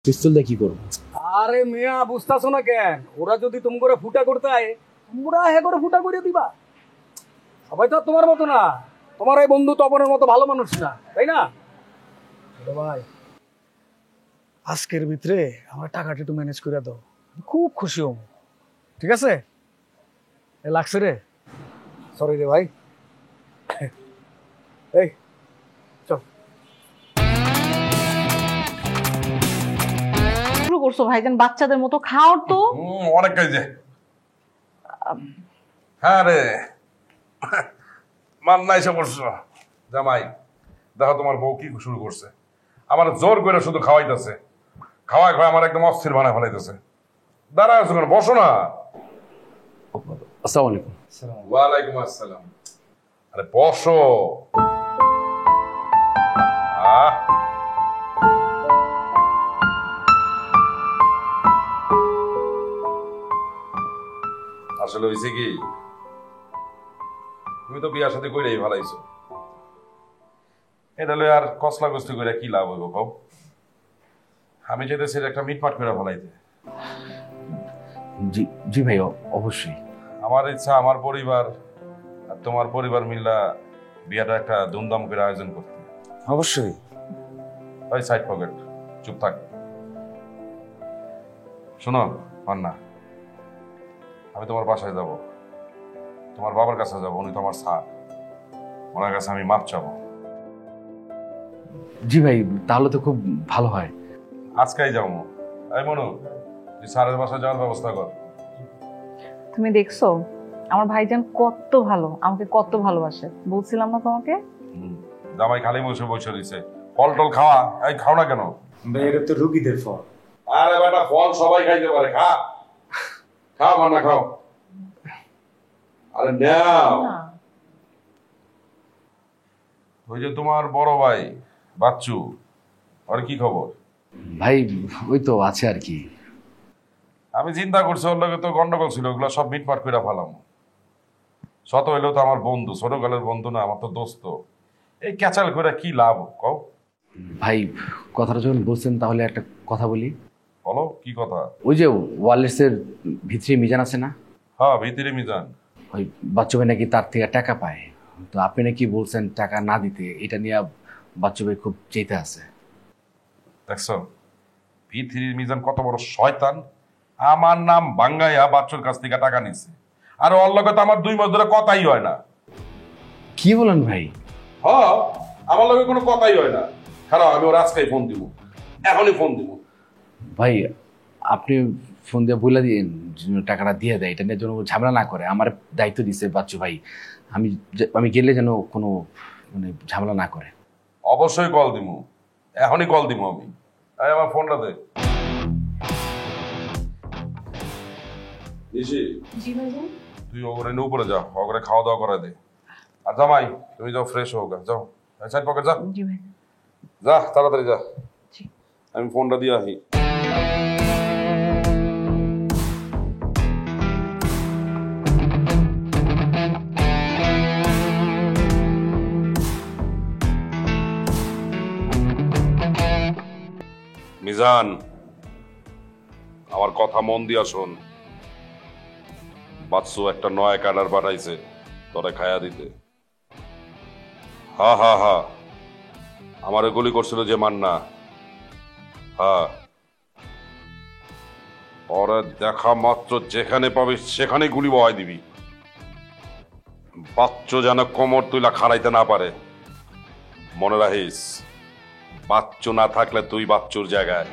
পিস্তল দিয়ে কি করবো? আরে মিয়া বুঝতাছো না কেন? ওরা যদি তুমি করে ফুটা করতে আয়, তোমরা হে করে ফুটা করে দিবা। সবাই তো আর তোমার মতো না, তোমার এই বন্ধু তপনের মতো ভালো মানুষ না, তাই না? ভাই আজকের ভিতরে আমার টাকাটা একটু ম্যানেজ করে দাও, খুব খুশি হব। ঠিক আছে? এ লাগছে রে, সরি রে ভাই। এই চল। শুরু করছো ভাইজান বাচ্চাদের মতো, খাও তো। অনেক কাজে। হ্যাঁ রে, মান্না এসে করছো জামাই। দেখো তোমার বউ কি শুরু করছে, আমার জোর করে শুধু খাওয়াইতেছে, খাওয়াই খাওয়াই আমার একদম অস্থির বানায় ফেলাইতেছে। দাঁড়ায় আছো কেন, বসো না। আসসালামু আলাইকুম। ওয়ালাইকুম আসসালাম। আরে বসো। আসলে হয়েছে কি, তুমি তো বিয়ার সাথে কইরাই ভালাইছো, এটা লই আর কসলা কসলি করে কি লাভ হইব কও? আমি চাইতেছি একটা মিটমাট করে ফেলাইতে। জি জি ভাই, অবশ্যই। আমার ইচ্ছা আমার পরিবার আর তোমার পরিবার মিল্লা বিয়াটা একটা ধুমধাম করে আয়োজন করতে। অবশ্যই। ওই সাইড পকেট, চুপ থাক। শোনো মান্না, আমি তোমার বাসায় যাব, তোমার বাবার কাছে যাব, উনি তো আমার স্যার, ওনার কাছে আমি মাপ চাবো। জি ভাই, তাহলে তো খুব ভালো হয়। আজকেই যাবো। এই মনু, তুই স্যারের বাসায় যাওয়ার ব্যবস্থা কর। তুমি দেখছো আমার ভাইজান কত ভালো, আমাকে কত ভালোবাসে, বলছিলাম না তোমাকে? জামাই খালি বসে বসে দিছে, ফল টল খাওয়া। এই খাও না কেন? এটা তো রুগীদের ফল। আরে বেটা, ফল সবাই খাইতে পারে, খা খাও মান্না খাও। আরে নাও। ওই যে তোমার বড় ভাই বাচ্চু, আর কি খবর? ভাই ওই তো আছে আর কি। আমি চিন্তা করছি ওর লগে তো গন্ডগোল ছিল, ওগুলো সব মিটমাট করে ফেলাম। শত হইলেও তো আমার বন্ধু, ছোটকালের বন্ধু না, আমার তো দোস্ত। এই ক্যাচাল করে কি লাভ কও? ভাই কথাটা যখন বলছেন তাহলে একটা কথা বলি। বলো কি কথা? ওই যে ওয়ারলেসের ভিতরে মিজান আছে না, হ্যাঁ ভিতরে মিজান, ওই বাচ্চু ভাই নাকি তার থেকে টাকা পায়, তো আপনি নাকি বলছেন টাকা না দিতে, এটা নিয়ে বাচ্চু ভাই খুব চেতে আছে। দেখছো ভিতরির মিজান কত বড় শয়তান। আমার নাম বাঙ্গাইয়া বাচ্চুর কাছ থেকে টাকা নিছে, আর ওর লগে তো আমার 2 মাস ধরে কথাই হয় না। কি বলেন ভাই? হ্যাঁ, আমার লগে কোনো কথাই হয় না। খারাপ, আমি ওর আজকেই ফোন দিব, এখনই ফোন দিব। ভাই আপনি ফোন দিয়ে বলে দিন টাকাটা দিয়ে দেয়, এটা নিয়ে যেন ঝামেলা না করে। আমার দায়িত্ব দিছে বাচ্চু ভাই, আমি গেলে যেন কোনো মানে ঝামেলা না করে। অবশ্যই কল দিব, এখনই কল দিব আমি। এই আমার ফোনটা দে। জি ভাইজান। তুই ওখানে উপরে যা, ওখানে খাওয়া দাওয়া করে দে। আর জামাই তুমি যাও, ফ্রেশ হোক, যাও সাইড পকেট যা, জি ভাইজান। যা তাড়াতাড়ি যা। জি। আমি ফোনটা দিয়ে আসি। মিজান, আমার কথা মন দিয়া শোন। বাচ্চু একটা নয়া কার্ডার পাঠাইছে তোরে খায়া দিতে। হা হা হা, আমারে গুলি করছিল যে মান্না। হ্যাঁ, ওরে দেখা মাত্র যেখানে পাবি সেখানে গুলি বহাই দিবি। বাচ্চু যেন কোমর তুইলা খাড়াইতে না পারে। মনে রাখিস, বাচ্চু না থাকলে তুই বাচ্চুর জায়গায়।